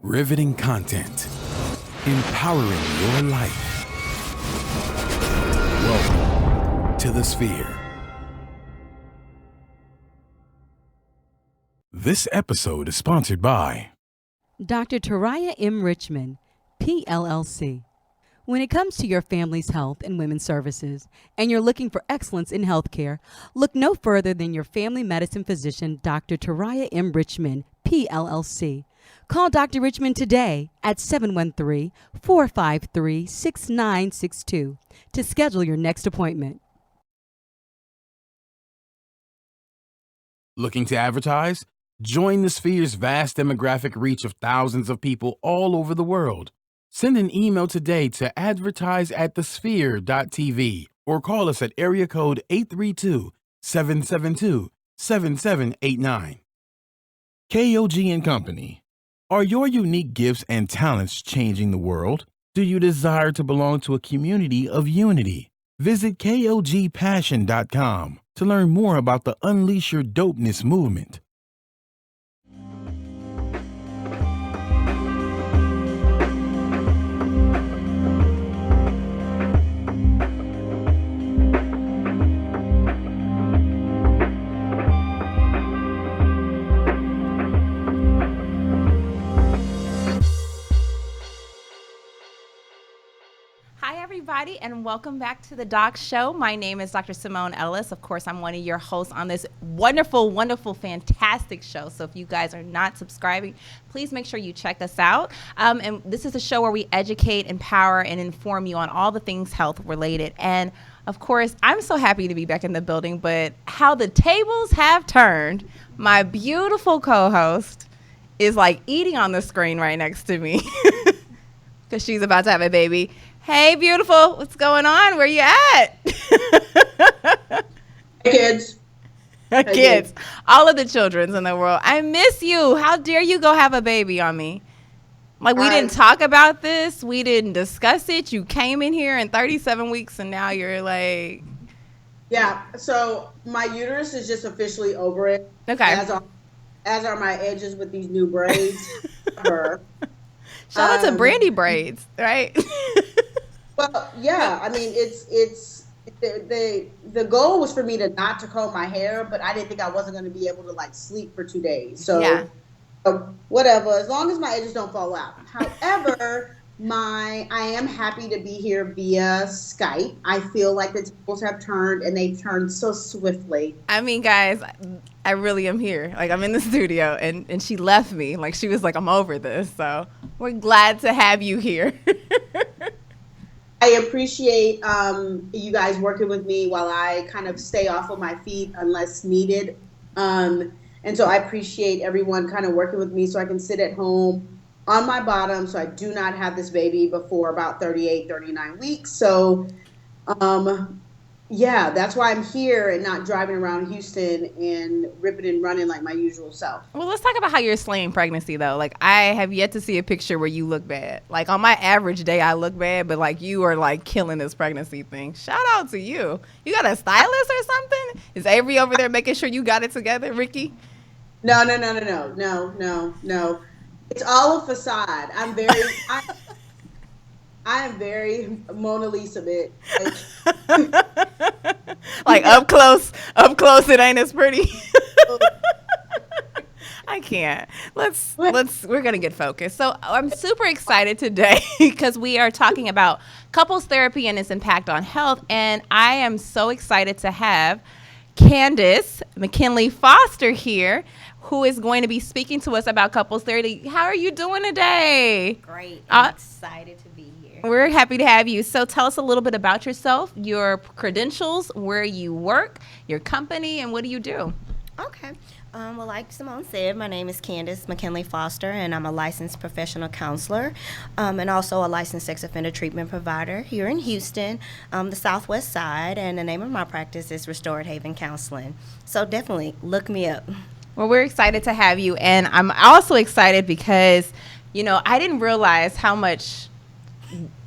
Riveting content. Empowering your life. Welcome to The Sphere. This episode is sponsored by Dr. Taraya M. Richmond, PLLC. When it comes to your family's health and women's services, and you're looking for excellence in healthcare, look no further than your family medicine physician, Dr. Taraya M. Richmond, PLLC. Call Dr. Richmond today at 713-453-6962 to schedule your next appointment. Looking to advertise? Join The Sphere's vast demographic reach of thousands of people all over the world. Send an email today to advertise@thesphere.tv or call us at area code 832-772-7789. KOG and Company. Are your unique gifts and talents changing the world? Do you desire to belong to a community of unity? Visit KOGpassion.com to learn more about the Unleash Your Dopeness movement. Everybody, and welcome back to the Doc Show. My name is Dr. Simone Ellis. Of course, I'm one of your hosts on this wonderful, fantastic show. So if you guys are not subscribing, please make sure you check us out. And this is a show where we educate, empower, and inform you on all the things health related. And of course, I'm so happy to be back in the building, but how the tables have turned. My beautiful co-host is like eating on the screen right next to me because she's about to have a baby. Hey, beautiful. What's going on? Where you at? Hey, kids. Kids. All of the children in the world. I miss you. How dare you go have a baby on me? Like, we didn't talk about this. We didn't discuss it. You came in here in 37 weeks, and now you're like... Yeah, so my uterus is just officially over it. Okay. As are my edges with these new braids. Shout out to Brandy braids, right? Well, yeah, I mean, it's the goal was for me not to comb my hair, but I didn't think I wasn't going to be able to like sleep for 2 days. So yeah. Whatever, as long as my edges don't fall out. However, I am happy to be here via Skype. I feel like the tables have turned, and they've turned so swiftly. I mean, guys, I really am here. Like, I'm in the studio, and she left me. Like, she was like, I'm over this. So we're glad to have you here. I appreciate you guys working with me while I kind of stay off of my feet unless needed. And so I appreciate everyone kind of working with me so I can sit at home on my bottom so I do not have this baby before about 38, 39 weeks. So, yeah, that's why I'm here and not driving around Houston and ripping and running like my usual self. Well, let's talk about how you're slaying pregnancy, though. Like, I have yet to see a picture where you look bad. Like, on my average day, I look bad, but, like, you are, like, killing this pregnancy thing. Shout out to you. You got a stylist or something? Is Avery over there making sure you got it together, Ricky? No. It's all a facade. I am very Mona Lisa bit. Like up close, it ain't as pretty. I can't. We're going to get focused. So I'm super excited today because we are talking about couples therapy and its impact on health. And I am so excited to have Candace McKinley Foster here, who is going to be speaking to us about couples therapy. How are you doing today? Great. I'm excited to be here. We're happy to have you. So tell us a little bit about yourself, your credentials, where you work, your company, and what do you do? Okay. Well, like Simone said, my name is Candace McKinley Foster, and I'm a licensed professional counselor and also a licensed sex offender treatment provider here in Houston, the Southwest Side, and the name of my practice is Restored Haven Counseling. So definitely look me up. Well, we're excited to have you, and I'm also excited because, I didn't realize how much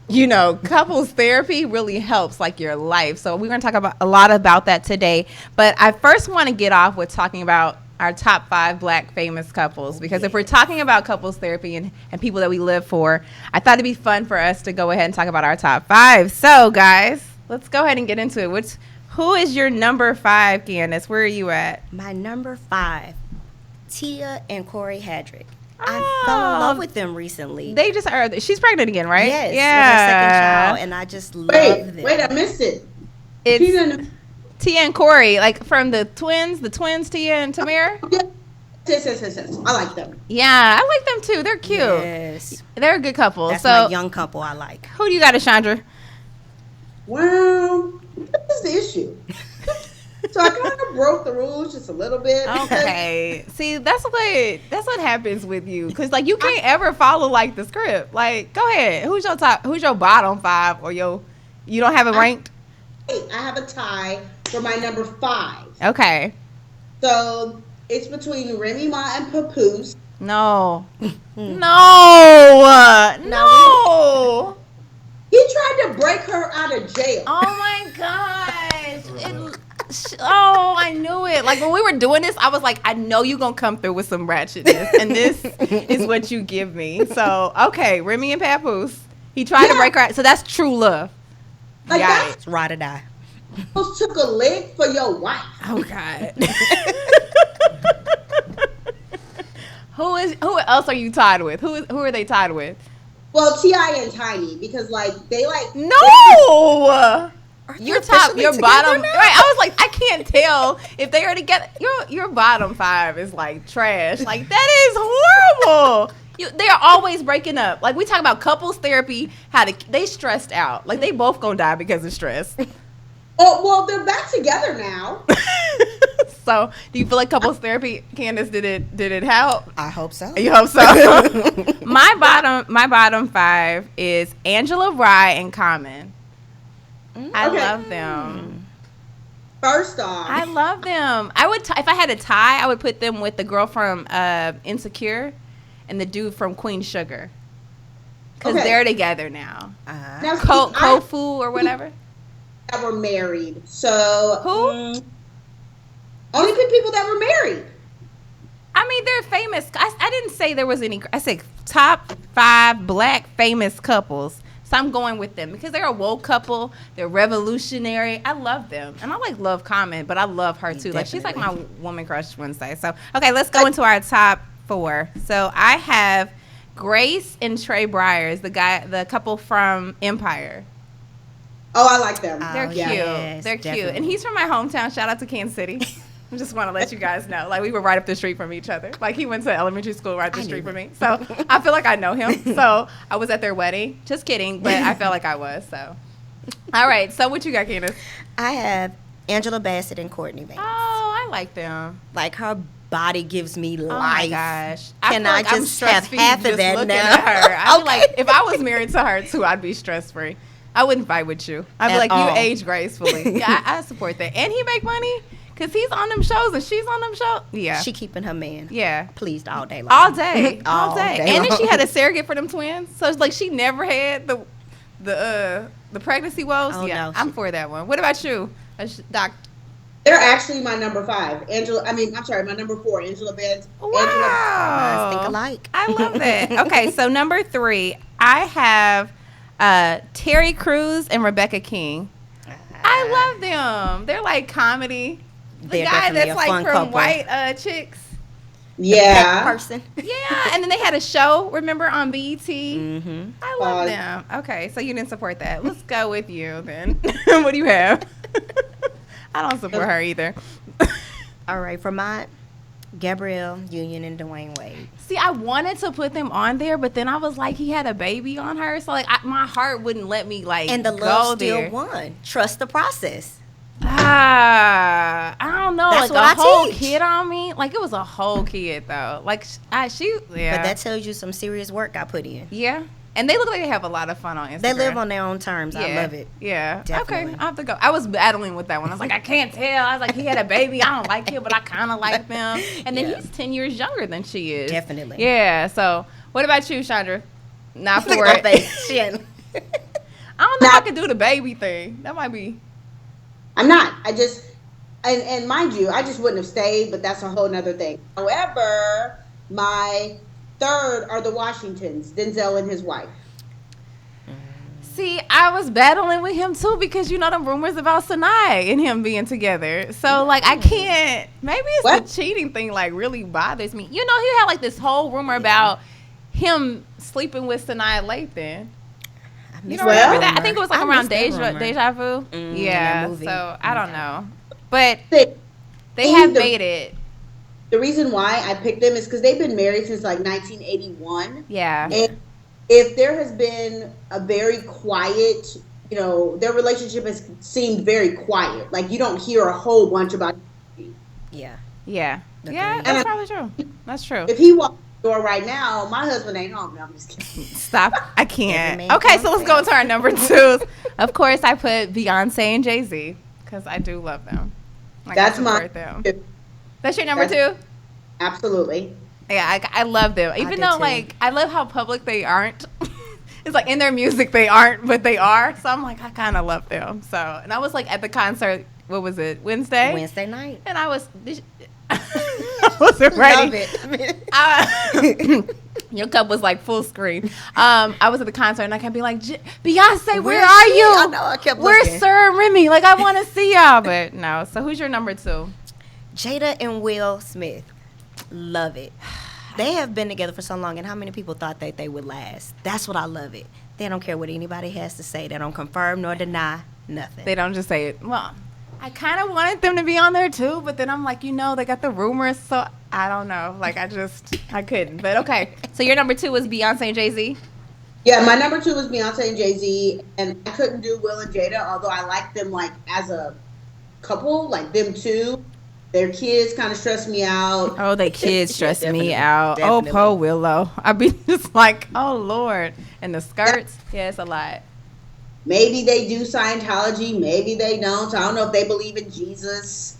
couples therapy really helps like your life. So we're going to talk about a lot about that today. But I first want to get off with talking about our top 5 Black famous couples. Because if we're talking about couples therapy and people that we live for, I thought it'd be fun for us to go ahead and talk about our top 5. So, guys, let's go ahead and get into it. Who is your number 5, Candace? Where are you at? My number 5, Tia and Corey Hadrick. I fell in love with them recently. They just are. She's pregnant again, right? Yes, with Yeah. her second child, and I just love them. Wait, I missed it. It's Tia and Corey, like from the twins, Tia and Tamara. Yes. I like them. Yeah, I like them too. They're cute. Yes. They're a good couple. That's so, my young couple I like. who do you got, Ashandra? Well, this is the issue. So I kind of broke the rules just a little bit. Okay. See, that's what happens with you, because like you can't ever follow like the script. Like, go ahead. Who's your bottom 5, or you don't have it ranked? I have a tie for my number 5. Okay. So it's between Remy Ma and Papoose. No. No. He tried to break her out of jail. Oh my gosh. I knew it. Like when we were doing this, I was like, I know you're going to come through with some ratchetness. And this is what you give me. So, okay, Remy and Papoose. He tried to break her out. So that's true love. Like It's ride or die. that took a lick for your wife. Oh, God. Who else are you tied with? Who are they tied with? Well, T.I. and Tiny, because they No! Your top, officially your together bottom. now? Right, I was like, I can't tell if they are together. Your bottom 5 is like trash. Like that is horrible. They are always breaking up. Like we talk about couples therapy, they stressed out. Like they both gonna die because of stress. Oh, well, they're back together now. So, do you feel like couples therapy, Candace, did it help? I hope so. You hope so. my bottom 5 is Angela Rye and Common. I love them. First off, I love them. I would if I had a tie, I would put them with the girl from Insecure and the dude from Queen Sugar, because they're together now. now, Kofu or whatever. That were married. So Who? Only people that were married. I mean, they're famous. I didn't say there was any. I said top 5 Black famous couples. So I'm going with them because they're a woke couple. They're revolutionary. I love them. And I love Common, but I love her too. Like she's like my woman crush Wednesday. So, okay, let's go into our top 4. So I have Grace and Trey Byers, the couple from Empire. Oh, I like them. They're cute. yes, They're cute. definitely. And he's from my hometown. Shout out to Kansas City. I just want to let you guys know. Like, we were right up the street from each other. Like, he went to elementary school right up the street from me. So, I feel like I know him. So, I was at their wedding. Just kidding. But I felt like I was. So, all right. So, what you got, Candace? I have Angela Bassett and Courtney Banks. Oh, I like them. Like her body gives me life. Oh, my gosh. Can I I'm just have stress-free half of just that looking now? at her. I feel Okay. like if I was married to her, too, I'd be stress-free. I wouldn't fight with you. I'd be At like, all. you age gracefully. Yeah, I support that. And he make money because he's on them shows and she's on them shows. Yeah. She keeping her man Yeah. pleased all day long. All day. All All day. day And then she long. had a surrogate for them twins. So it's like she never had the pregnancy woes. Oh, Yeah. no. I'm for that one. What about you? Doc. They're actually my number 5. My number 4, Angela Bassett. Wow. Think alike. I love that. Okay, so number 3, I have Terry Crews and Rebecca King. I love them. They're like comedy. The They're guy definitely that's a like fun from couple. White Chicks. Yeah. Person. Yeah, and then they had a show, remember, on BET. Mm-hmm. I love them. Okay, so you didn't support that. Let's go with you then. What do you have? I don't support her either. All right, for mine, Gabrielle Union and Dwayne Wade. See, I wanted to put them on there, but then I was like, he had a baby on her, so like my heart wouldn't let me like And the go love there. still won. Trust the process. I don't know. That's like what a I whole teach. kid on me. Like it was a whole kid though. Like she, yeah. But that tells you some serious work I put in. yeah. And they look like they have a lot of fun on Instagram. They live on their own terms. I love it. Yeah. Definitely. Okay. I have to go. I was battling with that one. I was like, I can't tell. I was like, he had a baby. I don't like him, but I kind of like them. And then Yeah. he's 10 years younger than she is. Definitely. Yeah. So, what about you, Chandra? Not Look for at it. my face. She ain't- I don't know if I could do the baby thing. That might be. I'm not. and mind you, I just wouldn't have stayed, but that's a whole nother thing. However, my third are the Washingtons, Denzel and his wife. See, I was battling with him too because you know the rumors about Sanai and him being together. So like I can't. Maybe it's What? the cheating thing like really bothers me. You know, he had like this whole rumor about him sleeping with Sanaa Lathan. You don't Well, remember that? I think it was like I around missed that rumor. Deja Vu. Yeah. that movie. So I don't know, but They- they have made it. The reason why I picked them is because they've been married since like 1981. Yeah. And if there has been a very quiet, you know, their relationship has seemed very quiet. Like you don't hear a whole bunch about. Yeah. Yeah. Agreed. Yeah. And That's probably true. That's true. If he walked the door right now, my husband ain't home. No, I'm just kidding. Stop. I Every can't. man Okay, for so let's go into our number twos. Of course, I put Beyonce and Jay-Z because I do love them. Like, That's I my. support them. That's your number That's- two? Absolutely. Yeah, I love them. Even do though, too. like, I love how public they aren't. It's like in their music they aren't, but they are. So I'm like, I kind of love them. So, and I was like at the concert, what was it, Wednesday? Wednesday night. And I was, I wasn't ready. Love it. Your cup was like full screen. I was at the concert and I kept being like, Beyonce, where Where's are she? you? I know, I kept Where's looking. Sir and Remy? Like, I want to see y'all, but no. So who's your number two? Jada and Will Smith. Love it. They have been together for so long, and how many people thought that they would last? That's what I love it. They don't care what anybody has to say. They don't confirm nor deny nothing. They don't just say it. Well, I kind of wanted them to be on there too, but then I'm like, you know, they got the rumors, so I don't know. Like, I couldn't. But okay. So your number two was Beyonce and Jay-Z? Yeah, my number two was Beyonce and Jay-Z, and I couldn't do Will and Jada, although I like them like as a couple, like them two. Their kids kind of stress me out. Oh, they kids stress me Definitely. out. Definitely. Oh, poor Willow. I'd be just like, oh, Lord. And the skirts, yeah, it's a lot. Maybe they do Scientology, maybe they don't. I don't know if they believe in Jesus.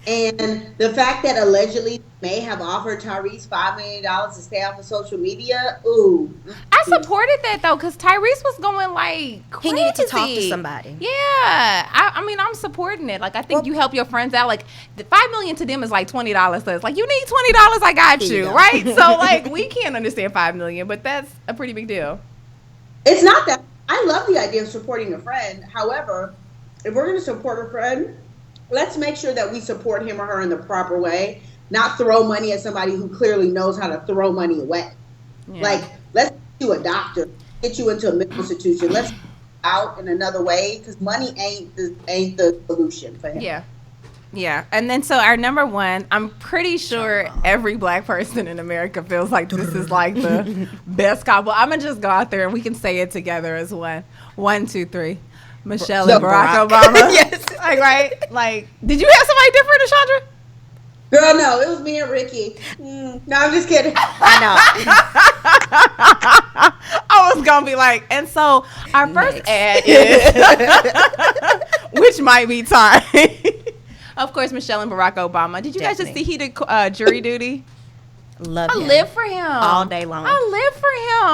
And the fact that allegedly may have offered Tyrese $5 million to stay off of social media, ooh. I supported that, though, because Tyrese was going, like, crazy. He needed to talk to somebody. Yeah. I mean, I'm supporting it. Like, I think you help your friends out. Like, the $5 million to them is like $20 to us. Like, you need $20, I got Here you you, go. right? So, like, we can't understand $5 million, but that's a pretty big deal. It's not that. I love the idea of supporting a friend. However, if we're going to support a friend, let's make sure that we support him or her in the proper way, not throw money at somebody who clearly knows how to throw money away. Yeah. Like, let's get you a doctor, get you into a medical institution. Let's out in another way because money ain't the solution for him. Yeah. Yeah. And then so our number one, I'm pretty sure every black person in America feels like this is like the best couple. I'm going to just go out there and we can say it together as one. 1, 2, 3. Michelle and Barack Obama. Yes. Like, right? Like, did you have somebody different, Ashandra? Girl, no, it was me and Ricky. No, I'm just kidding. I I was going to be like, and so our first ad is, which might be time. Of course, Michelle and Barack Obama. Did you guys just see he did jury duty? know. Love I him. live for him All day long. I live for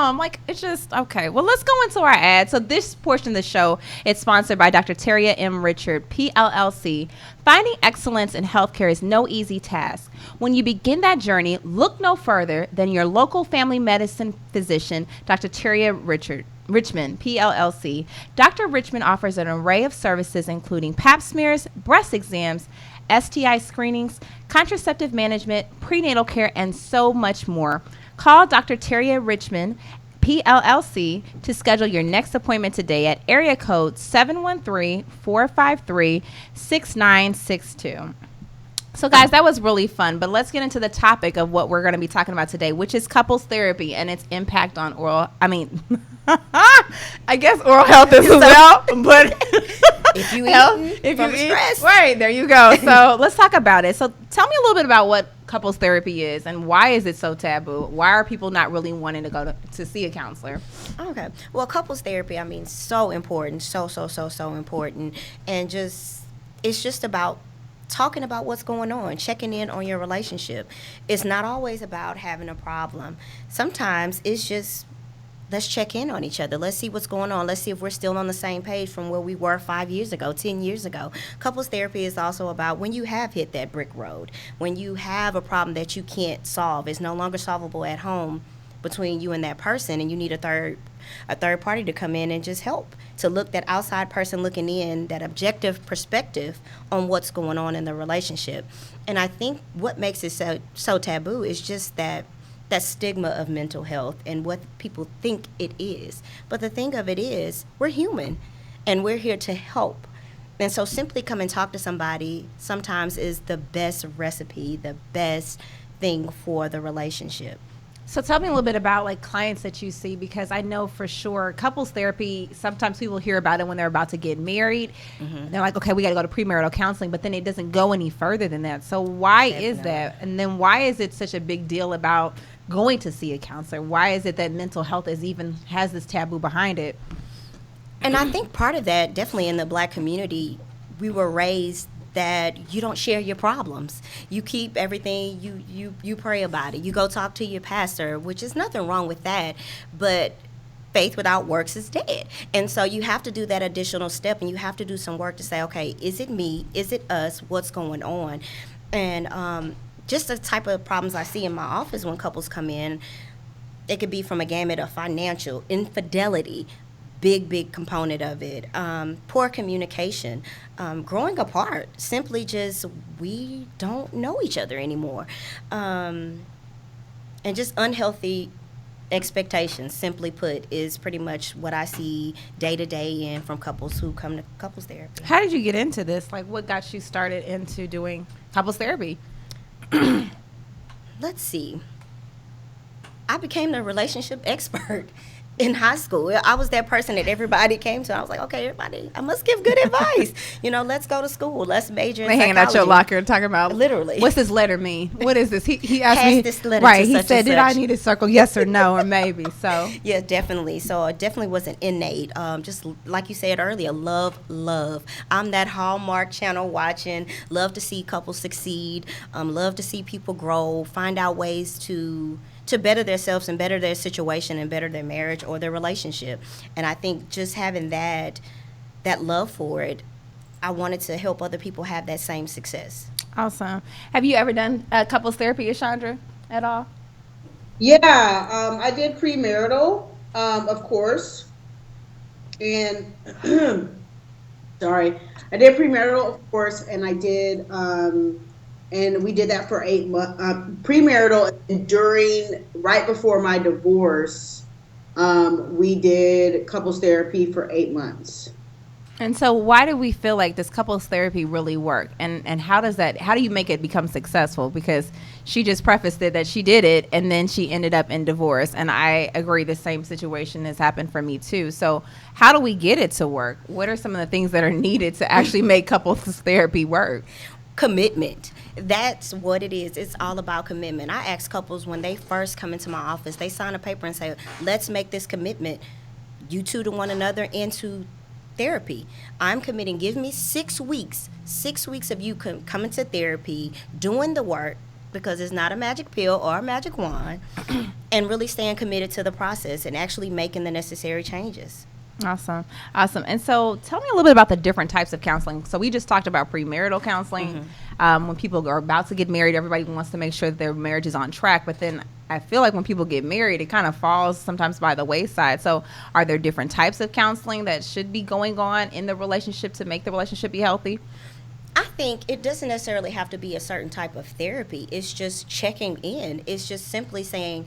him. Like, it's just okay. Well, let's go into our ad. So this portion of the show is sponsored by Dr. Teria M. Richard, PLLC. Finding excellence in healthcare is no easy task. When you begin that journey, look no further than your local family medicine physician, Dr. Teria Richmond, PLLC. Dr. Richmond offers an array of services including pap smears, breast exams, STI screenings, contraceptive management, prenatal care, and so much more. Call Dr. Teria Richmond, PLLC, to schedule your next appointment today at area code 713-453-6962. So, guys, that was really fun, but let's get into the topic of what we're going to be talking about today, which is couples therapy and its impact on I guess oral health as well, but If you health, eating from stress. right, there you go. So let's talk about it. So tell me a little bit about what couples therapy is and why is it so taboo? Why are people not really wanting to go to see a counselor? Okay. Well, couples therapy, I mean, so important. So important. And it's just about talking about what's going on, checking in on your relationship. It's not always about having a problem. Sometimes it's just let's check in on each other. Let's see what's going on. Let's see if we're still on the same page from where we were 5 years ago, 10 years ago. Couples therapy is also about when you have hit that brick road, when you have a problem that you can't solve, it's no longer solvable at home between you and that person, and you need a third party to come in and just help, to look, that outside person looking in, that objective perspective on what's going on in the relationship. And I think what makes it so taboo is just that stigma of mental health and what people think it is. But the thing of it is, we're human and we're here to help. And so simply come and talk to somebody sometimes is the best recipe, the best thing for the relationship. So tell me a little bit about like clients that you see, because I know for sure couples therapy, sometimes people hear about it when they're about to get married. Mm-hmm. They're like, okay, we got to go to premarital counseling, but then it doesn't go any further than that. So why is that? And then why is it such a big deal about going to see a counselor? Why is it that mental health has this taboo behind it? And I think part of that, definitely in the Black community, we were raised that you don't share your problems. You keep everything, you pray about it. You go talk to your pastor, which is nothing wrong with that, but faith without works is dead. And so you have to do that additional step, and you have to do some work to say, okay, is it me? Is it us? What's going on? And just the type of problems I see in my office when couples come in, it could be from a gamut of financial, infidelity, big component of it, poor communication, growing apart, simply just we don't know each other anymore, and just unhealthy expectations, simply put, is pretty much what I see day to day in from couples who come to couples therapy. How did you get into this? Like, what got you started into doing couples therapy? Let's see. I became the relationship expert in high school. I was that person that everybody came to. I was like, okay, everybody, I must give good advice. Let's go to school. Let's major in psychology. Hanging out your locker and talking about, literally, what's this letter mean? What is this? He asked Pass me this letter right. To He such said, and did such. I need to circle yes or no or maybe? So yeah, definitely. So it definitely wasn't innate. Just like you said earlier, love. I'm that Hallmark Channel watching. Love to see couples succeed. Love to see people grow. Find out ways to better themselves and better their situation and better their marriage or their relationship. And I think just having that love for it, I wanted to help other people have that same success. Awesome. Have you ever done couples therapy, Ashandra, at all? Yeah, I did premarital, of course. And sorry, I did premarital, of course, and I did and we did that for 8 months, premarital. And right before my divorce, we did couples therapy for 8 months. And so why do we feel like this couples therapy really work? And how do you make it become successful? Because she just prefaced it that she did it and then she ended up in divorce. And I agree the same situation has happened for me too. So how do we get it to work? What are some of the things that are needed to actually make couples therapy work? Commitment. That's what it is. It's all about commitment. I ask couples when they first come into my office, they sign a paper and say, let's make this commitment, you two to one another, into therapy. I'm committing. Give me 6 weeks. 6 weeks of you coming to therapy, doing the work, because it's not a magic pill or a magic wand, and really staying committed to the process and actually making the necessary changes. Awesome. And so tell me a little bit about the different types of counseling. So we just talked about premarital counseling. Mm-hmm. When people are about to get married, everybody wants to make sure that their marriage is on track. But then I feel like when people get married, it kind of falls sometimes by the wayside. So are there different types of counseling that should be going on in the relationship to make the relationship be healthy? I think it doesn't necessarily have to be a certain type of therapy. It's just checking in. It's just simply saying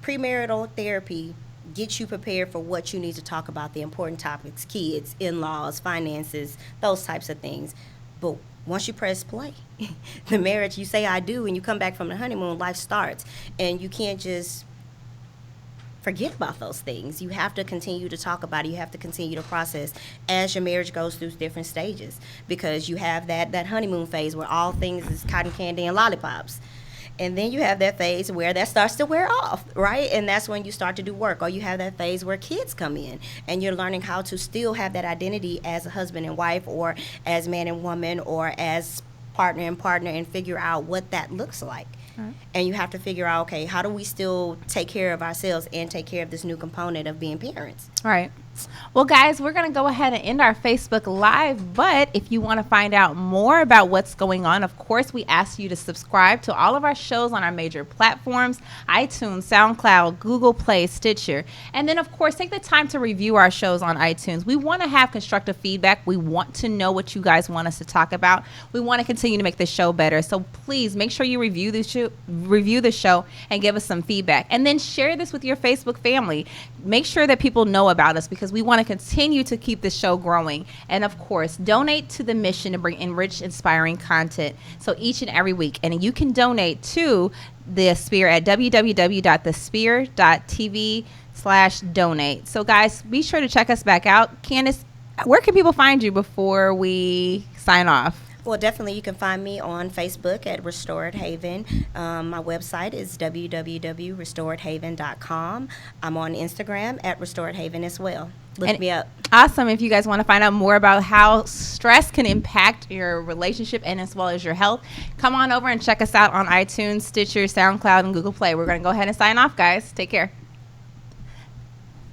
premarital therapy get you prepared for what you need to talk about, the important topics, kids, in-laws, finances, those types of things. But once you press play, the marriage, you say I do, and you come back from the honeymoon, life starts. And you can't just forget about those things. You have to continue to talk about it. You have to continue to process as your marriage goes through different stages, because you have that honeymoon phase where all things is cotton candy and lollipops. And then you have that phase where that starts to wear off, right? And that's when you start to do work. Or you have that phase where kids come in and you're learning how to still have that identity as a husband and wife, or as man and woman, or as partner and figure out what that looks like. And you have to figure out, okay, how do we still take care of ourselves and take care of this new component of being parents? All right. Well, guys, we're going to go ahead and end our Facebook Live. But if you want to find out more about what's going on, of course, we ask you to subscribe to all of our shows on our major platforms, iTunes, SoundCloud, Google Play, Stitcher. And then, of course, take the time to review our shows on iTunes. We want to have constructive feedback. We want to know what you guys want us to talk about. We want to continue to make the show better. So please make sure you review the show and give us some feedback. And then share this with your Facebook family. Make sure that people know about us, because we want to continue to keep the show growing. And of course, donate to the mission to bring enriched, inspiring content. So each and every week. And you can donate to the Spear at www.thespear.tv/donate. So guys, be sure to check us back out. Candace, where can people find you before we sign off? Well, definitely you can find me on Facebook at Restored Haven. My website is www.restoredhaven.com. I'm on Instagram at Restored Haven as well. Look me up. Awesome. If you guys want to find out more about how stress can impact your relationship and as well as your health, come on over and check us out on iTunes, Stitcher, SoundCloud, and Google Play. We're going to go ahead and sign off, guys. Take care.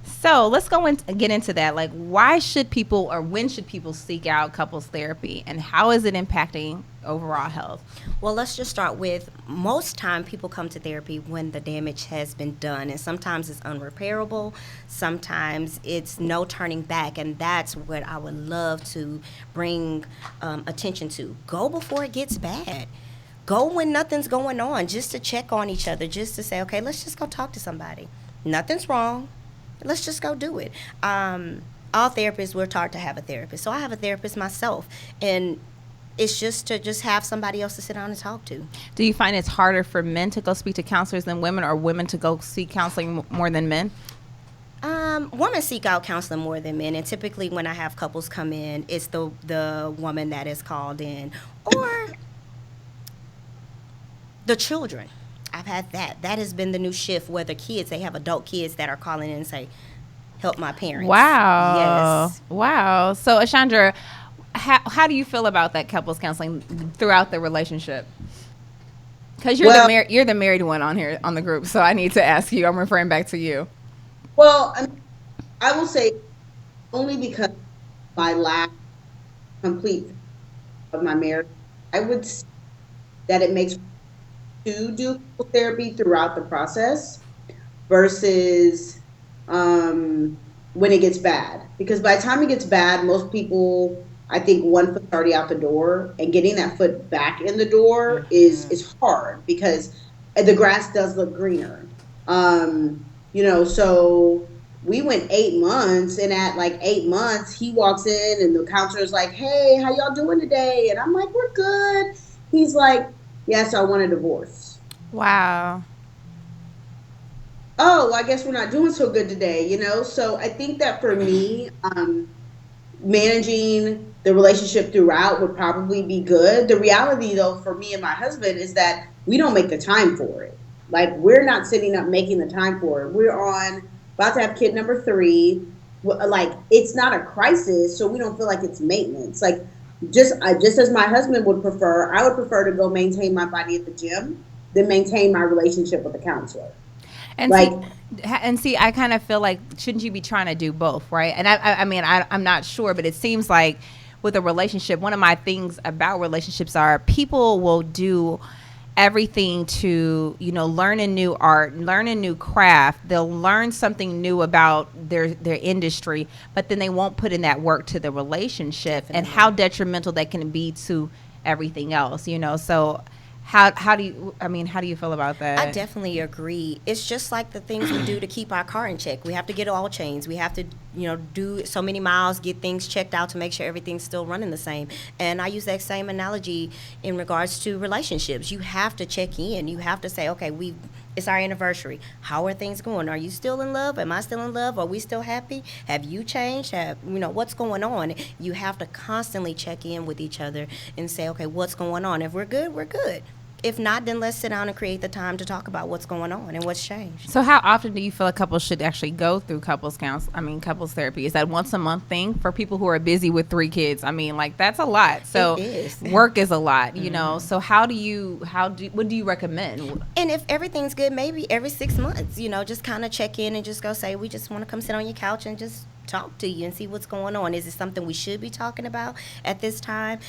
So let's go and get into that. Like, why should people, or when should people seek out couples therapy, and how is it impacting overall health? Well, let's just start with, most time people come to therapy when the damage has been done, and sometimes it's unrepairable, sometimes it's no turning back, and that's what I would love to bring attention to. Go before it gets bad. Go when nothing's going on, just to check on each other, just to say, okay, let's just go talk to somebody. Nothing's wrong. Let's just go do it. All therapists, we're taught to have a therapist. So I have a therapist myself, and it's just to just have somebody else to sit down and talk to. Do you find it's harder for men to go speak to counselors than women, or women to go seek counseling more than men? Women seek out counseling more than men, and typically when I have couples come in, it's the woman that is called in, or the children. I've had that. That has been the new shift, where the kids, they have adult kids that are calling in and say, help my parents. Wow. Yes. Wow. So, Ashandra, how do you feel about that couples counseling throughout the relationship? Because you're the married one on here on the group, so I need to ask you. I'm referring back to you. Well, I will say, only because my lack complete of my marriage, I would say that it makes to do therapy throughout the process versus when it gets bad. Because by the time it gets bad, most people, I think, one foot's already out the door, and getting that foot back in the door is hard, because the grass does look greener. So we went 8 months, and at like 8 months, he walks in and the counselor's like, hey, how y'all doing today? And I'm like, we're good. He's like, yes, I want a divorce. Wow. Oh, I guess we're not doing so good today, So I think that for me, managing the relationship throughout would probably be good. The reality, though, for me and my husband is that we don't make the time for it. Like, we're not sitting up making the time for it. We're about to have kid number 3. Like, it's not a crisis, so we don't feel like it's maintenance. Like, just as my husband would prefer, I would prefer to go maintain my body at the gym than maintain my relationship with a counselor. And see, I kind of feel like, shouldn't you be trying to do both, right? And I'm not sure, but it seems like with a relationship, one of my things about relationships are people will do everything to, learn a new art, learn a new craft. They'll learn something new about their industry, but then they won't put in that work to the relationship. Definitely. And how detrimental that can be to everything else, So how do you feel about that? I definitely agree. It's just like the things we do to keep our car in check. We have to get oil change. We have to, do so many miles, get things checked out to make sure everything's still running the same. And I use that same analogy in regards to relationships. You have to check in. You have to say, okay, it's our anniversary. How are things going? Are you still in love? Am I still in love? Are we still happy? Have you changed? What's going on? You have to constantly check in with each other and say, okay, what's going on? If we're good, we're good. if not, then let's sit down and create the time to talk about what's going on and what's changed. So how often do you feel like couples should actually go through couples therapy? Is that once a month thing for people who are busy with 3 kids? I mean, like, that's a lot. So It is. work is a lot, you know. So what do you recommend? And if everything's good, maybe every 6 months, just kind of check in and just go say, we just want to come sit on your couch and just talk to you and see what's going on. Is it something we should be talking about at this time?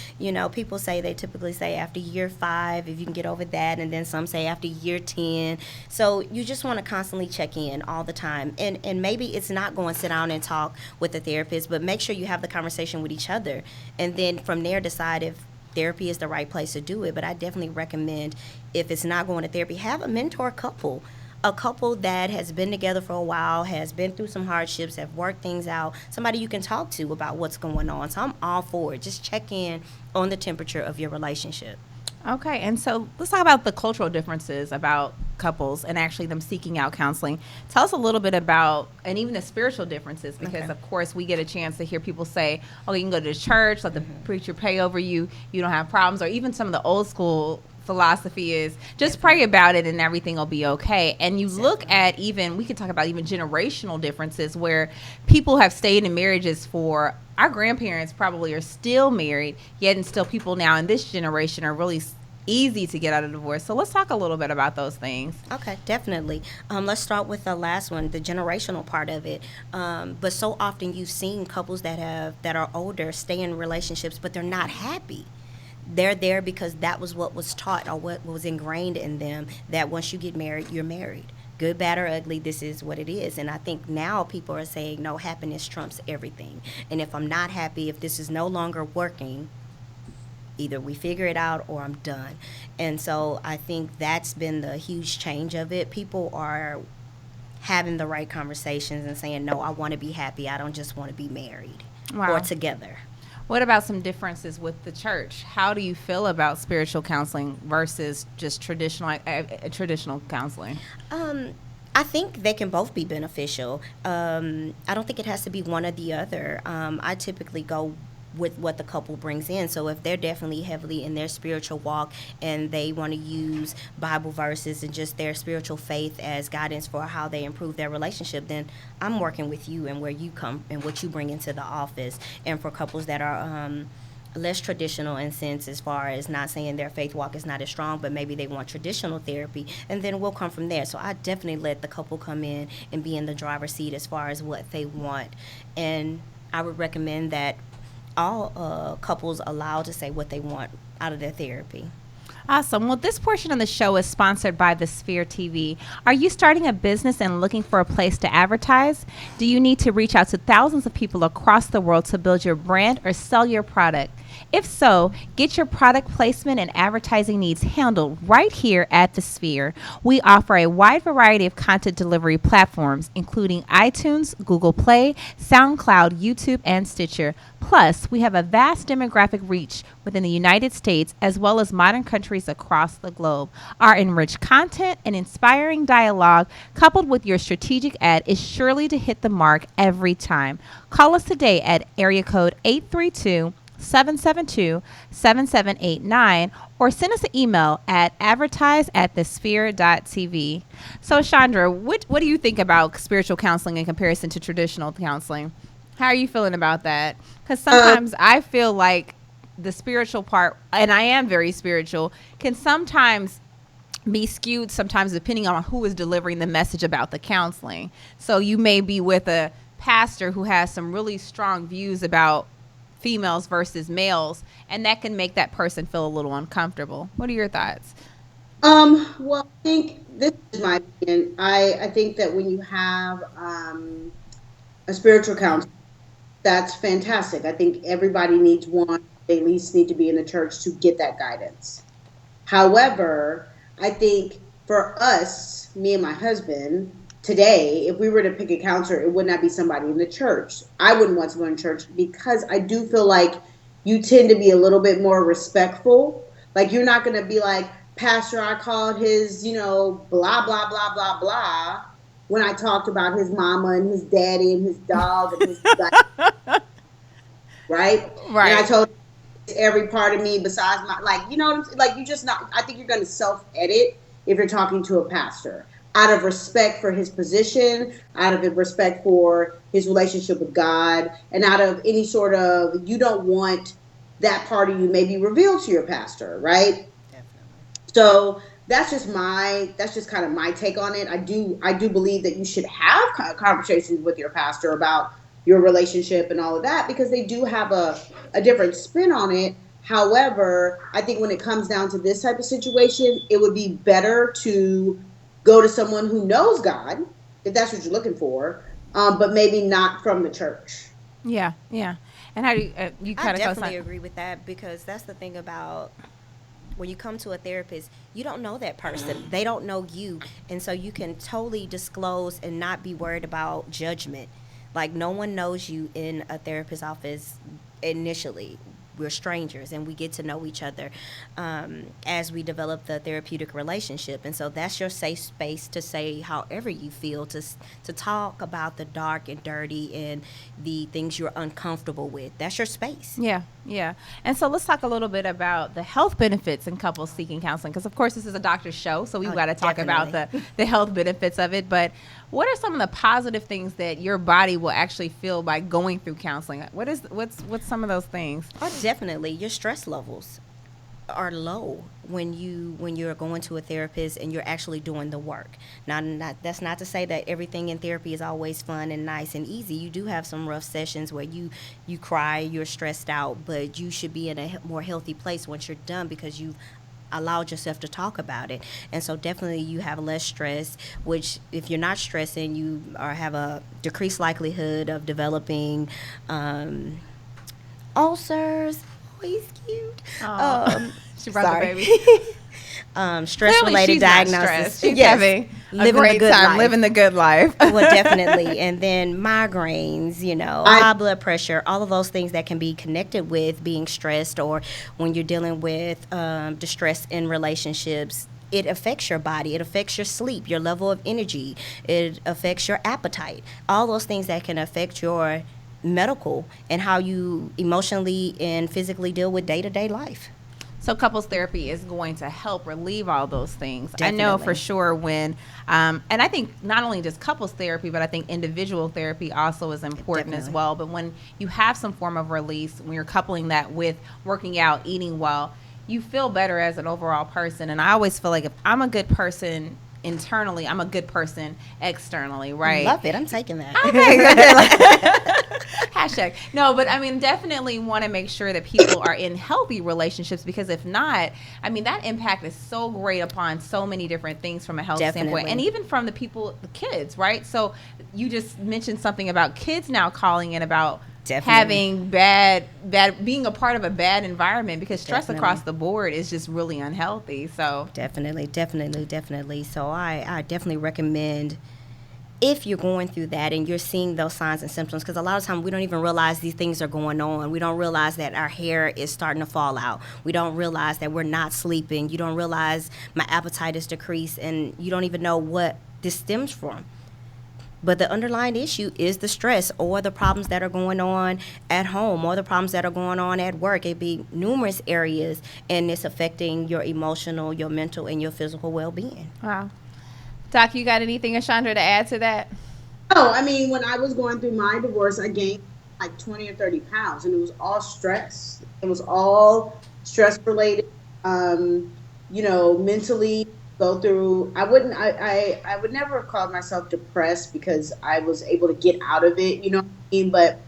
People say, they typically say after year 5, if you can get over that, and then some say after year 10. So you just want to constantly check in all the time. And maybe it's not going to sit down and talk with the therapist, but make sure you have the conversation with each other. And then from there, decide if therapy is the right place to do it. But I definitely recommend, if it's not going to therapy, have a mentor couple. A couple that has been together for a while, has been through some hardships, have worked things out, somebody you can talk to about what's going on. So I'm all for it. Just check in on the temperature of your relationship. Okay, and so let's talk about the cultural differences about couples and actually them seeking out counseling. Tell us a little bit about, and even the spiritual differences, because of course we get a chance to hear people say, oh, you can go to the church, let the preacher pray over you, you don't have problems, or even some of the old school philosophy is just pray about it and everything will be okay. And you look at, even we could talk about even generational differences where people have stayed in marriages for, our grandparents probably are still married, yet and still people now in this generation are really easy to get out of divorce. So let's talk a little bit about those things. Okay, definitely. Let's start with the last one, the generational part of it. But so often you've seen couples that are older stay in relationships, but they're not happy. They're there because that was what was taught or what was ingrained in them, that once you get married, you're married. Good, bad, or ugly, this is what it is. And I think now people are saying, no, happiness trumps everything. And if I'm not happy, if this is no longer working, either we figure it out or I'm done. And so I think that's been the huge change of it. People are having the right conversations and saying, no, I want to be happy. I don't just want to be married or together. What about some differences with the church? How do you feel about spiritual counseling versus just traditional counseling? I think they can both be beneficial. I don't think it has to be one or the other. I typically go with what the couple brings in. So if they're definitely heavily in their spiritual walk and they want to use Bible verses and just their spiritual faith as guidance for how they improve their relationship, then I'm working with you and where you come and what you bring into the office. And for couples that are less traditional in sense, as far as not saying their faith walk is not as strong, but maybe they want traditional therapy, and then we'll come from there. So I definitely let the couple come in and be in the driver's seat as far as what they want. And I would recommend that all couples allowed to say what they want out of their therapy. Awesome. Well, this portion of the show is sponsored by The Sphere TV. Are you starting a business and looking for a place to advertise? Do you need to reach out to thousands of people across the world to build your brand or sell your product? If so, get your product placement and advertising needs handled right here at The Sphere. We offer a wide variety of content delivery platforms, including iTunes, Google Play, SoundCloud, YouTube, and Stitcher. Plus, we have a vast demographic reach within the United States as well as modern countries across the globe. Our enriched content and inspiring dialogue, coupled with your strategic ad, is surely to hit the mark every time. Call us today at area code 832-772-7789 or send us an email at advertise@thesphere.tv. So, Chandra, what do you think about spiritual counseling in comparison to traditional counseling? How are you feeling about that? Because sometimes I feel like the spiritual part, and I am very spiritual, can sometimes be skewed sometimes depending on who is delivering the message about the counseling. So you may be with a pastor who has some really strong views about females versus males, and that can make that person feel a little uncomfortable. What are your thoughts? Well, I think this is my opinion. I think that when you have a spiritual counselor, that's fantastic. I think everybody needs one. They at least need to be in the church to get that guidance. However, I think for us, me and my husband, today, if we were to pick a counselor, it would not be somebody in the church. I wouldn't want to go in church because I do feel like you tend to be a little bit more respectful. Like, you're not going to be like, Pastor, I called his, blah, blah, blah, blah, blah, when I talked about his mama and his daddy and his dog and his right? Right. And I told every part of me besides my, like, you know what I'm saying? Like, you just not, I think you're going to self edit if you're talking to a pastor out of respect for his position, out of respect for his relationship with God, and out of any sort of, you don't want that part of you maybe revealed to your pastor, right? So that's just kind of my take on it. I do believe that you should have conversations with your pastor about your relationship and all of that, because they do have a different spin on it. However, I think when it comes down to this type of situation, it would be better to go to someone who knows God, if that's what you're looking for, but maybe not from the church. Yeah, yeah. And how do you I kind of definitely agree with that, because that's the thing about when you come to a therapist, you don't know that person. They don't know you. And so you can totally disclose and not be worried about judgment. Like, no one knows you in a therapist's office initially. We're strangers and we get to know each other as we develop the therapeutic relationship. And so that's your safe space to say however you feel, to talk about the dark and dirty and the things you're uncomfortable with. That's your space. Yeah, yeah. And so let's talk a little bit about the health benefits in couples seeking counseling, because of course this is a doctor's show, so we've got to talk about the health benefits of it. But what are some of the positive things that your body will actually feel by going through counseling? What's some of those things? Oh, definitely. Your stress levels are low when you're going to a therapist and you're actually doing the work. Now, that's not to say that everything in therapy is always fun and nice and easy. You do have some rough sessions where you cry, you're stressed out, but you should be in a more healthy place once you're done, because you've allowed yourself to talk about it. And so definitely you have less stress, which if you're not stressing, you have a decreased likelihood of developing ulcers. Oh, he's cute. She brought the baby. Stress-related diagnosis. She's having a great time, living the good life. Well, definitely. And then migraines, high blood pressure, all of those things that can be connected with being stressed, or when you're dealing with distress in relationships. It affects your body. It affects your sleep, your level of energy. It affects your appetite. All those things that can affect your medical and how you emotionally and physically deal with day-to-day life. So couples therapy is going to help relieve all those things. Definitely. I know for sure when, and I think not only just couples therapy, but I think individual therapy also is important as well. But when you have some form of release, when you're coupling that with working out, eating well, you feel better as an overall person. And I always feel like if I'm a good person internally, I'm a good person externally, right? Love it. I'm taking that. Okay, hashtag. No, but I mean, definitely want to make sure that people are in healthy relationships, because if not, I mean, that impact is so great upon so many different things from a health standpoint, and even from the kids, right? So you just mentioned something about kids now calling in about having bad being a part of a bad environment, because stress across the board is just really unhealthy. So definitely. So I definitely recommend, if you're going through that and you're seeing those signs and symptoms, because a lot of times we don't even realize these things are going on. We don't realize that our hair is starting to fall out. We don't realize that we're not sleeping. You don't realize my appetite is decreased, and you don't even know what this stems from. But the underlying issue is the stress, or the problems that are going on at home, or the problems that are going on at work. It'd be numerous areas, and it's affecting your emotional, your mental, and your physical well-being. Wow. Doc, you got anything, Ashandra, to add to that? Oh, I mean, when I was going through my divorce, I gained like 20 or 30 pounds, and it was all stress. It was all stress related, mentally. Go through, I would never have called myself depressed, because I was able to get out of it, you know what I mean? But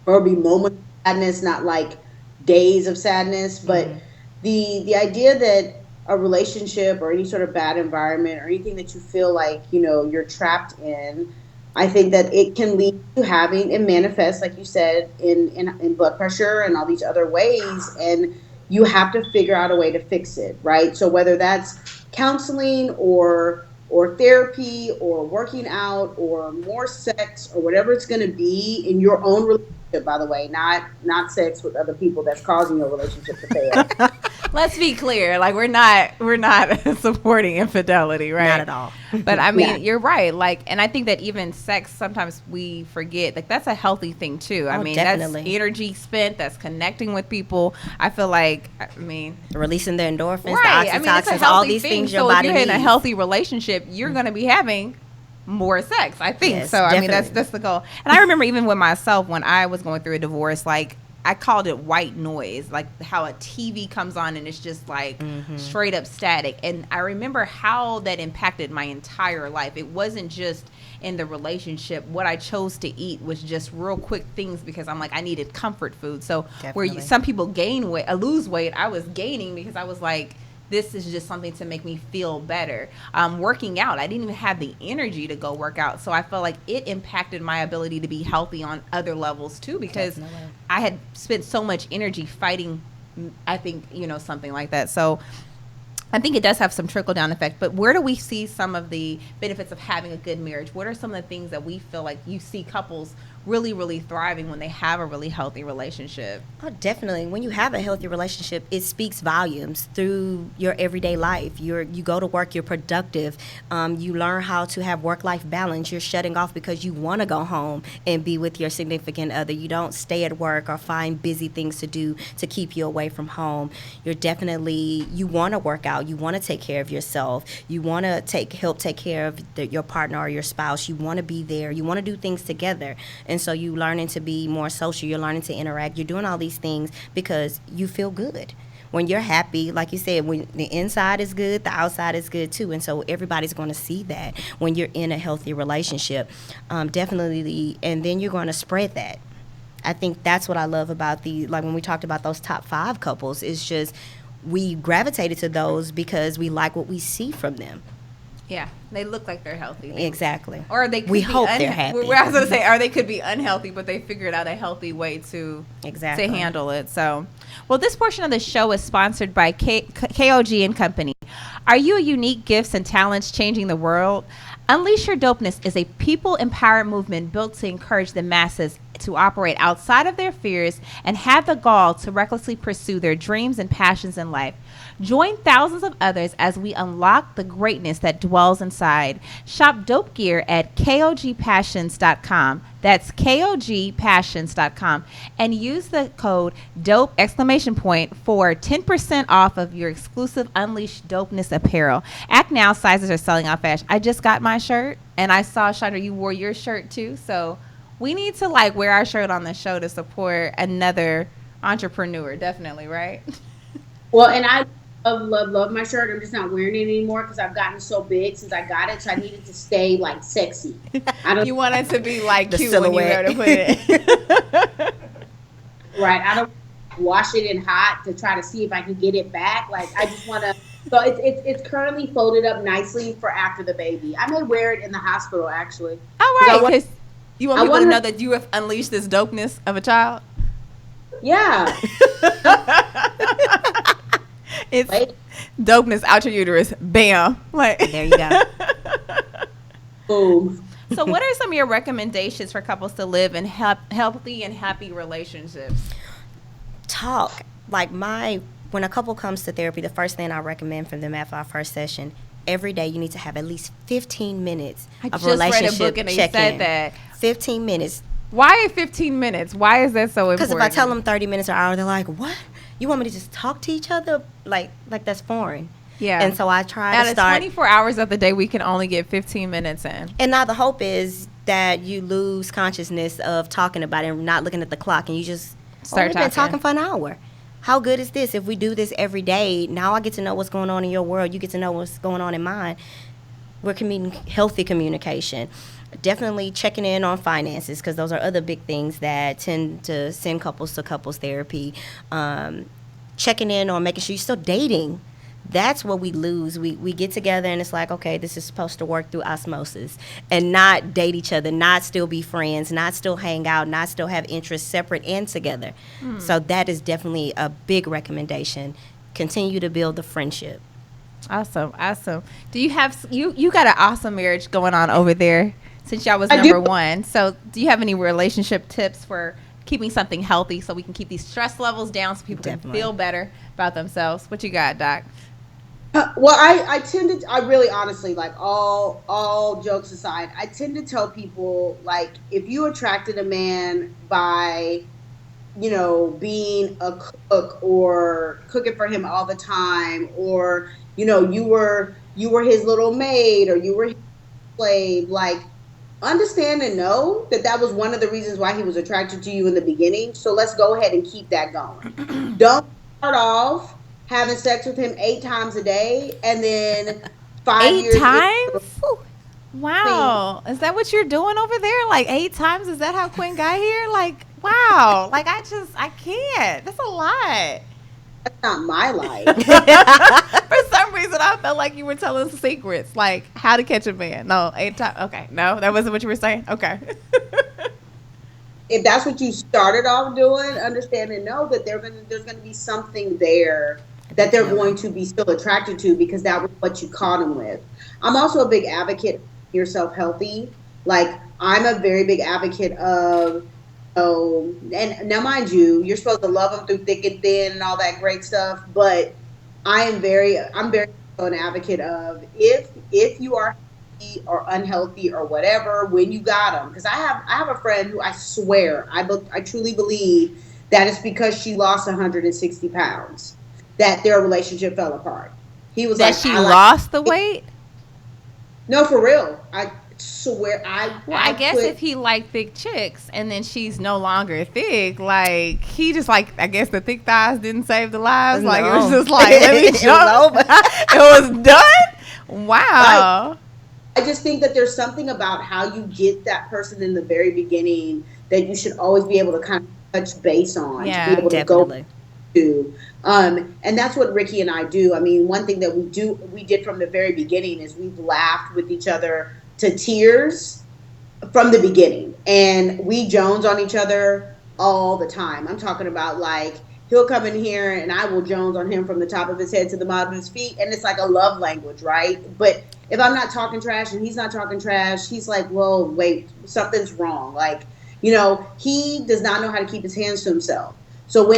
there'll be moments of sadness, not like days of sadness. But the idea that a relationship or any sort of bad environment or anything that you feel like, you're trapped in, I think that it can lead to having it manifest, like you said, in blood pressure and all these other ways. And you have to figure out a way to fix it, right? So whether that's counseling or therapy or working out or more sex or whatever it's going to be in your own relationship by the way, not sex with other people that's causing your relationship to fail. Let's be clear, like we're not supporting infidelity, right? Not at all. But I mean, Yeah. you're right. Like, and I think that even sex, sometimes we forget, like that's a healthy thing too. I Oh, mean, definitely. that's energy spent, that's connecting with people. I feel like, I mean, Releasing the endorphins, right. the I mean, it's a oxytocins, healthy all these thing. things your So body if you're needs. in a healthy relationship, you're going to be having more sex, I think. Yes, so I mean, definitely. that's the goal. And I remember even with myself when I was going through a divorce, like I called it white noise, like how a TV comes on and it's just like Mm-hmm. straight up static. And I remember how that impacted my entire life. It wasn't just in the relationship. What I chose to eat was just real quick things because I'm like, I needed comfort food. So where Definitely. some people gain weight, lose weight, I was gaining because I was like, this is just something to make me feel better. Working out, I didn't even have the energy to go work out. So I felt like it impacted my ability to be healthy on other levels too, because Definitely. I had spent so much energy fighting, I think, something like that. So I think it does have some trickle down effect, but where do we see some of the benefits of having a good marriage? What are some of the things that we feel like you see couples really, really thriving when they have a really healthy relationship? Oh, definitely. When you have a healthy relationship, it speaks volumes through your everyday life. You go to work, you're productive. You learn how to have work-life balance. You're shutting off because you want to go home and be with your significant other. You don't stay at work or find busy things to do to keep you away from home. You want to work out. You want to take care of yourself. You want to help take care of your partner or your spouse. You want to be there. You want to do things together. And so you learning to be more social. You're learning to interact. You're doing all these things because you feel good. When you're happy, like you said, when the inside is good, the outside is good too. And so everybody's going to see that when you're in a healthy relationship. Definitely. And then you're going to spread that. I think that's what I love about like when we talked about those top 5 couples, it's just we gravitated to those because we like what we see from them. Yeah, they look like they're healthy. Exactly. Or they could We be hope they're happy. I was going to say, or they could be unhealthy, but they figured out a healthy way to Exactly. handle it. So, well, this portion of the show is sponsored by KOG and Company. Are you a unique gifts and talents changing the world? Unleash Your Dopeness is a people empowered movement built to encourage the masses to operate outside of their fears and have the gall to recklessly pursue their dreams and passions in life. Join thousands of others as we unlock the greatness that dwells inside. Shop dope gear at KOGpassions.com. That's KOGpassions.com. And use the code DOPE for 10% off of your exclusive Unleash Dopeness apparel. Act now, sizes are selling out fast. I just got my shirt, and I saw, Chandra, you wore your shirt too. So we need to wear our shirt on the show to support another entrepreneur. Definitely, right? Well, and I love my shirt. I'm just not wearing it anymore because I've gotten so big since I got it. So I needed to stay sexy. I don't You want it to be The cute when you silhouette. go to put it. right. I don't wash it in hot to try to see if I can get it back. I just want to. So it's currently folded up nicely for after the baby. I may wear it in the hospital actually. All 'Cause I right, want- because you want I people to wanna- know that you have unleashed this dopeness of a child. Yeah. It's Wait. dopeness out your uterus. Bam. There you go. Boom. So, what are some of your recommendations for couples to live in healthy and happy relationships? Talk. When a couple comes to therapy, the first thing I recommend for them after our first session, every day you need to have at least 15 minutes I of just read a relationship book and they check-in. said that. 15 minutes. Why 15 minutes? Why is that so important? Because if I tell them 30 minutes or an hour, they're like, what? You want me to just talk to each other? Like that's foreign. Yeah. And so I try out to of start. 24 hours of the day, we can only get 15 minutes in. And now the hope is that you lose consciousness of talking about it and not looking at the clock, and you just Start we've been talking. talking for an hour. How good is this if we do this every day? Now I get to know what's going on in your world. You get to know what's going on in mine. We're healthy communication. Definitely checking in on finances, because those are other big things that tend to send couples to couples therapy. Checking in on making sure you're still dating. That's what we lose. We get together and it's like, okay, this is supposed to work through osmosis, and not date each other, not still be friends, not still hang out, not still have interests separate and together. So that is definitely a big recommendation. Continue to build the friendship. Awesome. Do you have you got an awesome marriage going on over there since y'all was I do. number one? So do you have any relationship tips for keeping something healthy so we can keep these stress levels down so people can feel better about themselves. What you got, Doc? Well, I really honestly, like all jokes aside, I tend to tell people, like, if you attracted a man by, being a cook or cooking for him all the time, or, you were his little maid or you were his slave, like, understand and know that that was one of the reasons why he was attracted to you in the beginning. So let's go ahead and keep that going. Don't start off having sex with him 8 times a day and then 5 years 8 times? Wow. Is that what you're doing over there? Like 8 times? Is that how Quinn got here? Like, wow. Like, I can't. That's a lot. That's not my life. For some reason, I felt like you were telling secrets, like how to catch a man. No, 8 times. Okay. No, that wasn't what you were saying. Okay. If that's what you started off doing, understand and know that there's going to be something there that they're going to be still attracted to because that was what you caught them with. I'm also a big advocate of yourself healthy. Like, I'm a very big advocate of, and now mind you, you're supposed to love them through thick and thin and all that great stuff. But I'm very an advocate of if you are healthy or unhealthy or whatever, when you got them, because I have a friend who I swear I truly believe that it's because she lost 160 pounds that their relationship fell apart. He was that like, she lost the weight. No, for real. I swear. I guess if he liked thick chicks and then she's no longer thick, like he just like, I guess the thick thighs didn't save the lives. Like it was just like, let me jump. It was done. Wow. I just think that there's something about how you get that person in the very beginning that you should always be able to kind of touch base on. Yeah, to be able definitely. To go to. And that's what Ricky and I do. I mean, one thing that we did from the very beginning is we've laughed with each other to tears from the beginning, and we Jones on each other all the time. I'm talking about, like, he'll come in here and I will Jones on him from the top of his head to the bottom of his feet, and it's like a love language, right? But if I'm not talking trash and he's not talking trash, he's like, whoa, wait, something's wrong. Like, he does not know how to keep his hands to himself. So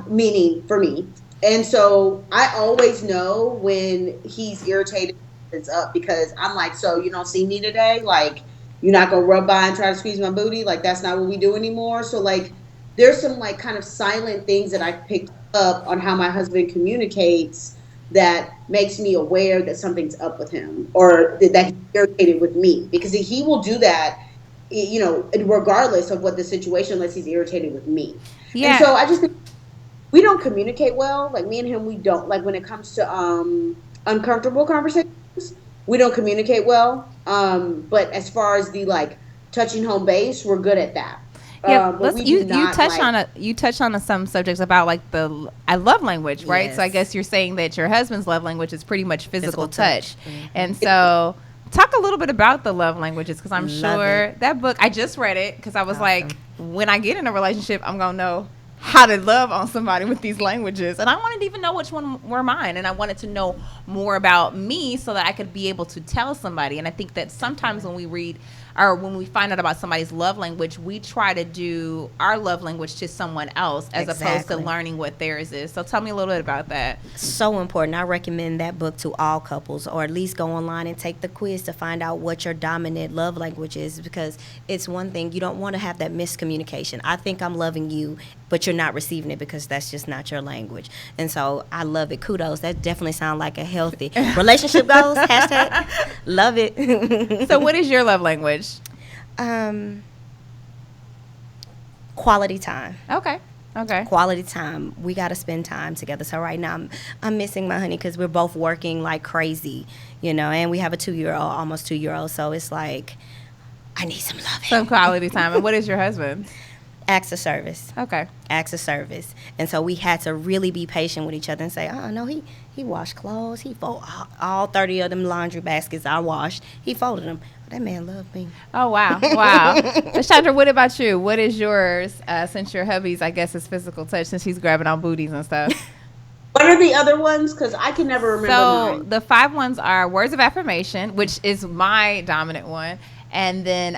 meaning for me. And so I always know when he's irritated, it's up, because I'm like, so you don't see me today? Like, you're not going to rub by and try to squeeze my booty? Like, that's not what we do anymore. So, like, there's some, like, kind of silent things that I picked up on how my husband communicates that makes me aware that something's up with him, or that he's irritated with me, because he will do that, regardless of what the situation, unless he's irritated with me. Yeah. And so I just think we don't communicate well. Like, me and him, we don't. Like, when it comes to uncomfortable conversations, we don't communicate well. But as far as the, like, touching home base, we're good at that. Yeah, you touched on some subjects about, like, I love language, right? Yes. So I guess you're saying that your husband's love language is pretty much physical touch. Mm-hmm. And so talk a little bit about the love languages, because I'm sure that book, I just read it because I was like, when I get in a relationship, I'm going to know how to love on somebody with these languages. And I wanted to even know which one were mine. And I wanted to know more about me so that I could be able to tell somebody. And I think that sometimes when we read or when we find out about somebody's love language, we try to do our love language to someone else as opposed to learning what theirs is. So tell me a little bit about that. So important. I recommend that book to all couples, or at least go online and take the quiz to find out what your dominant love language is, because it's one thing. You don't want to have that miscommunication. I think I'm loving you, but you're not receiving it because that's just not your language. And so I love it. Kudos. That definitely sounds like a healthy relationship goals. Hashtag love it. So what is your love language? Quality time. Okay. Quality time. We got to spend time together. So right now I'm missing my honey because we're both working like crazy, and we have a 2-year-old, almost 2-year-old. So it's like, I need some loving. Some quality time. And what is your husband? Acts of service. Okay. Acts of service. And so we had to really be patient with each other and say, oh, no, he washed clothes. He folded all 30 of them laundry baskets I washed. He folded them. That man loved me. Oh, wow. Wow. Chandra, what about you? What is yours, since your hubby's, I guess, is physical touch, since he's grabbing on booties and stuff? What are the other ones? Because I can never remember So mine. the 5 ones are words of affirmation, which is my dominant one. And then,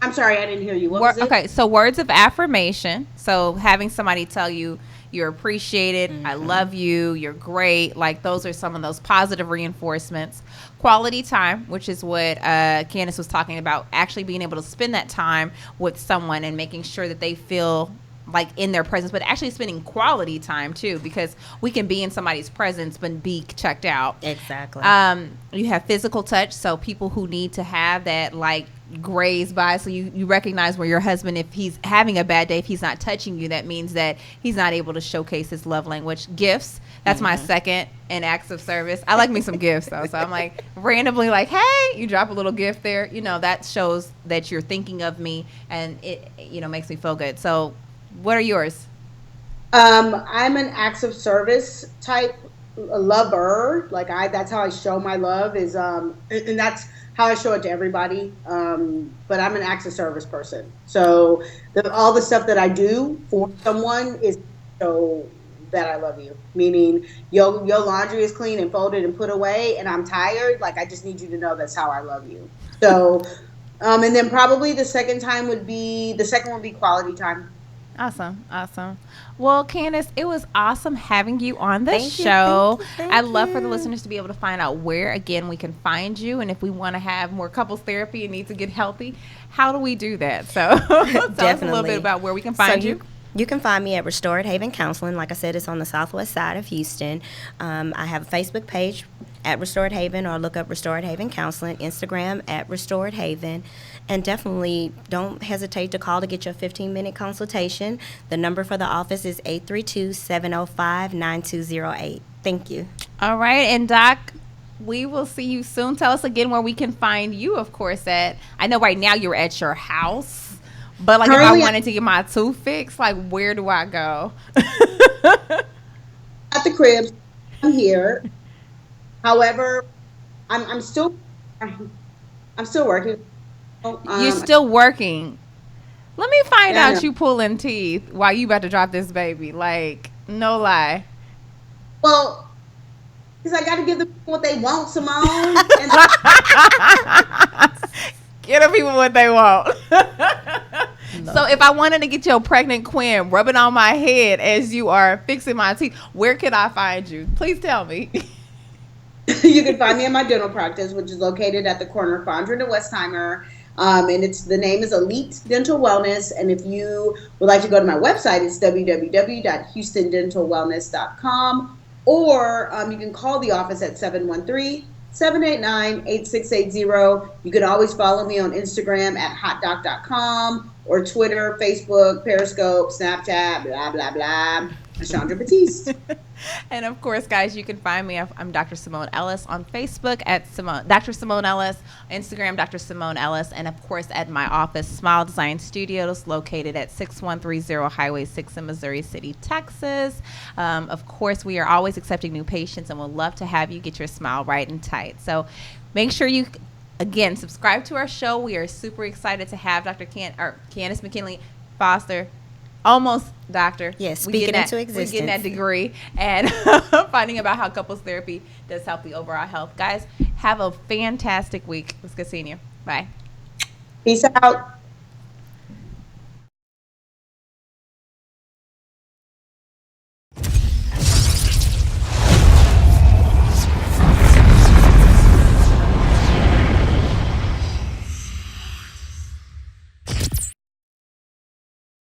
I'm sorry, I didn't hear you. What was it? Okay, so words of affirmation. So having somebody tell you you're appreciated, I love you, you're great. Like those are some of those positive reinforcements. Quality time, which is what Candace was talking about, actually being able to spend that time with someone and making sure that they feel like in their presence, but actually spending quality time too, because we can be in somebody's presence but be checked out. Exactly. You have physical touch, so people who need to have that like graze by, so you recognize where your husband, if he's having a bad day, if he's not touching you, that means that he's not able to showcase his love language. Gifts, that's my second, and acts of service. I like me some gifts though, so I'm like randomly like, hey, you drop a little gift there, that shows that you're thinking of me, and it makes me feel good. So what are yours? I'm an acts of service type lover. Like that's how I show my love is, and that's how I show it to everybody. But I'm an acts of service person. So all the stuff that I do for someone is so that I love you. Meaning your laundry is clean and folded and put away, and I'm tired. Like I just need you to know that's how I love you. So, and then probably the second one would be quality time. Awesome. Well, Candace, it was awesome having you on the show. I'd love for the listeners to be able to find out where, again, we can find you. And if we want to have more couples therapy and need to get healthy, how do we do that? So tell us a little bit about where we can find you. You can find me at Restored Haven Counseling. Like I said, it's on the southwest side of Houston. I have a Facebook page at Restored Haven, or look up Restored Haven Counseling, Instagram at Restored Haven. And definitely don't hesitate to call to get your 15-minute consultation. The number for the office is 832-705-9208. Thank you. All right. And Doc, we will see you soon. Tell us again where we can find you, of course, at. I know right now you're at your house, but like if I wanted to get my tooth fixed, like where do I go? At the crib. I'm here. However, I'm still working. You're still working. Let me find out you pulling teeth while you about to drop this baby. Like, no lie. Well, because I got to give the people what they want, Simone. Get the people what they want. So if I wanted to get your pregnant queen rubbing on my head as you are fixing my teeth, where could I find you? Please tell me. You can find me at my dental practice, which is located at the corner of Fondren and Westheimer. And the name is Elite Dental Wellness. And if you would like to go to my website, it's www.houstondentalwellness.com. Or you can call the office at 713-789-8680. You can always follow me on Instagram at hotdoc.com or Twitter, Facebook, Periscope, Snapchat, blah, blah, blah. Chandra Batiste. And of course, guys, you can find me. I'm Dr. Simone Ellis on Facebook at Dr. Simone Ellis, Instagram Dr. Simone Ellis, and of course at my office, Smile Design Studios, located at 6130 Highway 6 in Missouri City, Texas. Of course, we are always accepting new patients, and we'll love to have you get your smile right and tight. So make sure you, again, subscribe to our show. We are super excited to have Dr. Candace McKinley Foster. Almost doctor. Yes, speaking into existence. We're getting that degree and finding about how couples therapy does help the overall health. Guys, have a fantastic week. It was good seeing you. Bye. Peace out.